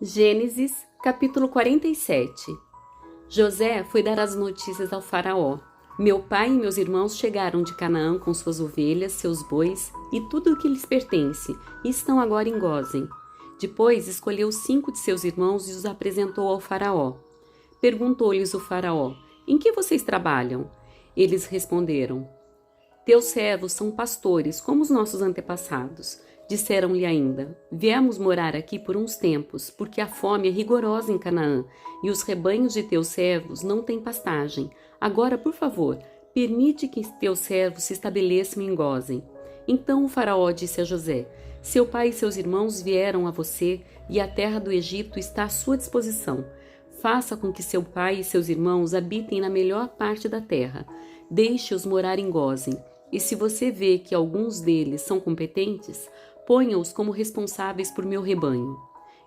Gênesis, capítulo 47. José foi dar as notícias ao faraó. Meu pai e meus irmãos chegaram de Canaã com suas ovelhas, seus bois e tudo o que lhes pertence, e estão agora em Gósen. Depois escolheu 5 de seus irmãos e os apresentou ao faraó. Perguntou-lhes o faraó: em que vocês trabalham? Eles responderam: teus servos são pastores, como os nossos antepassados. Disseram-lhe ainda: viemos morar aqui por uns tempos, porque a fome é rigorosa em Canaã, e os rebanhos de teus servos não têm pastagem. Agora, por favor, permite que teus servos se estabeleçam em Gósen. Então o faraó disse a José: seu pai e seus irmãos vieram a você, e a terra do Egito está à sua disposição. Faça com que seu pai e seus irmãos habitem na melhor parte da terra. Deixe-os morar em Gósen. E se você vê que alguns deles são competentes, ponha-os como responsáveis por meu rebanho.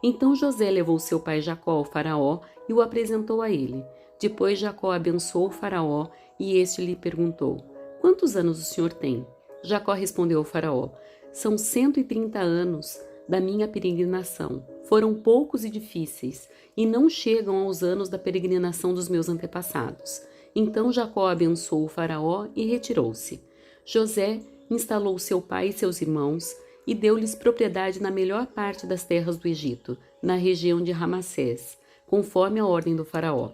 Então José levou seu pai Jacó ao faraó e o apresentou a ele. Depois Jacó abençoou o faraó e este lhe perguntou: quantos anos o senhor tem? Jacó respondeu ao faraó: são 130 anos da minha peregrinação. Foram poucos e difíceis, e não chegam aos anos da peregrinação dos meus antepassados. Então Jacó abençoou o faraó e retirou-se. José instalou seu pai e seus irmãos e deu-lhes propriedade na melhor parte das terras do Egito, na região de Ramassés, conforme a ordem do faraó.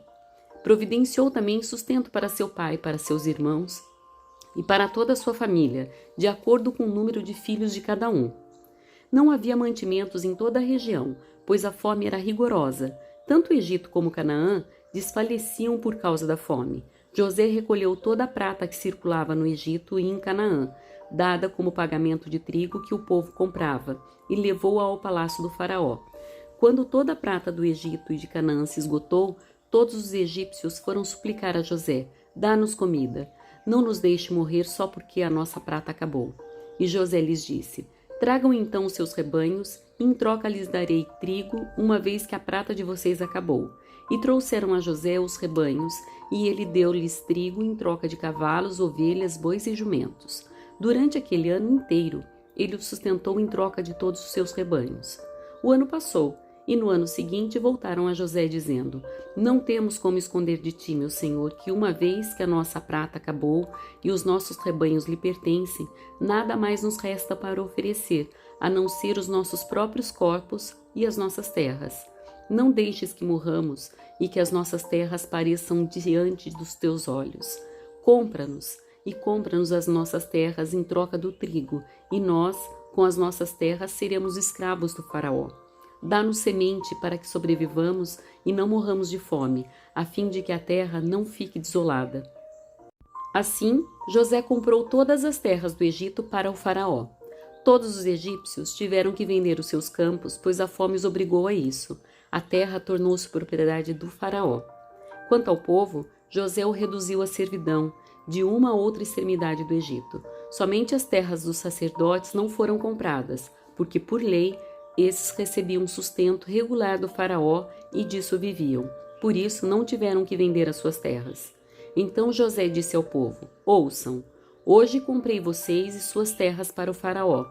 Providenciou também sustento para seu pai, para seus irmãos e para toda a sua família, de acordo com o número de filhos de cada um. Não havia mantimentos em toda a região, pois a fome era rigorosa. Tanto o Egito como Canaã desfaleciam por causa da fome. José recolheu toda a prata que circulava no Egito e em Canaã, dada como pagamento de trigo que o povo comprava, e levou-a ao palácio do faraó. Quando toda a prata do Egito e de Canaã se esgotou, todos os egípcios foram suplicar a José: dá-nos comida, não nos deixe morrer só porque a nossa prata acabou. E José lhes disse: tragam então os seus rebanhos, e em troca lhes darei trigo, uma vez que a prata de vocês acabou. E trouxeram a José os rebanhos, e ele deu-lhes trigo em troca de cavalos, ovelhas, bois e jumentos. Durante aquele ano inteiro, ele o sustentou em troca de todos os seus rebanhos. O ano passou, e no ano seguinte voltaram a José, dizendo: não temos como esconder de ti, meu senhor, que uma vez que a nossa prata acabou e os nossos rebanhos lhe pertencem, nada mais nos resta para oferecer, a não ser os nossos próprios corpos e as nossas terras. Não deixes que morramos e que as nossas terras pareçam diante dos teus olhos. Compra-nos e compra-nos as nossas terras em troca do trigo, e nós, com as nossas terras, seremos escravos do faraó. Dá-nos semente para que sobrevivamos e não morramos de fome, a fim de que a terra não fique desolada. Assim, José comprou todas as terras do Egito para o faraó. Todos os egípcios tiveram que vender os seus campos, pois a fome os obrigou a isso. A terra tornou-se propriedade do faraó. Quanto ao povo, José o reduziu à servidão, de uma a outra extremidade do Egito. Somente as terras dos sacerdotes não foram compradas, porque por lei esses recebiam sustento regular do faraó e disso viviam. Por isso não tiveram que vender as suas terras. Então José disse ao povo: ouçam, hoje comprei vocês e suas terras para o faraó.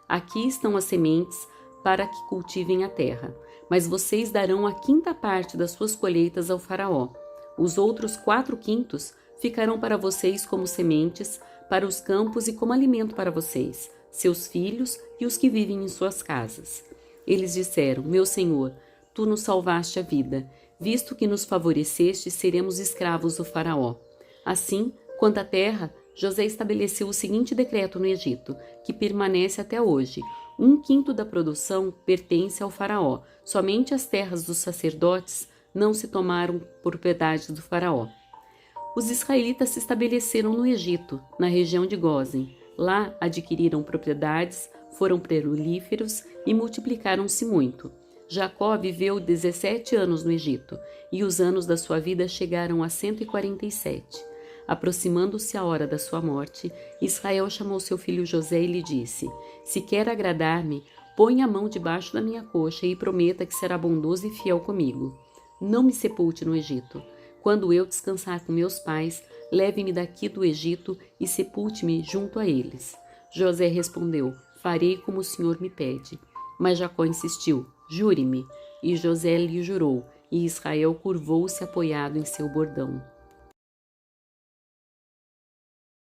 Aqui estão as sementes para que cultivem a terra, mas vocês darão a 5ª parte das suas colheitas ao faraó. Os outros 4/5 ficarão para vocês como sementes para os campos e como alimento para vocês, seus filhos e os que vivem em suas casas. Eles disseram: meu senhor, tu nos salvaste a vida. Visto que nos favoreceste, seremos escravos do faraó. Assim, quanto à terra, José estabeleceu o seguinte decreto no Egito, que permanece até hoje: 1/5 da produção pertence ao faraó. Somente as terras dos sacerdotes não se tomaram propriedade do faraó. Os israelitas se estabeleceram no Egito, na região de Gósen. Lá adquiriram propriedades, foram prolíferos e multiplicaram-se muito. Jacó viveu 17 anos no Egito, e os anos da sua vida chegaram a 147. Aproximando-se a hora da sua morte, Israel chamou seu filho José e lhe disse: se quer agradar-me, põe a mão debaixo da minha coxa e prometa que será bondoso e fiel comigo. Não me sepulte no Egito. Quando eu descansar com meus pais, leve-me daqui do Egito e sepulte-me junto a eles. José respondeu: farei como o senhor me pede. Mas Jacó insistiu: jure-me. E José lhe jurou, e Israel curvou-se apoiado em seu bordão.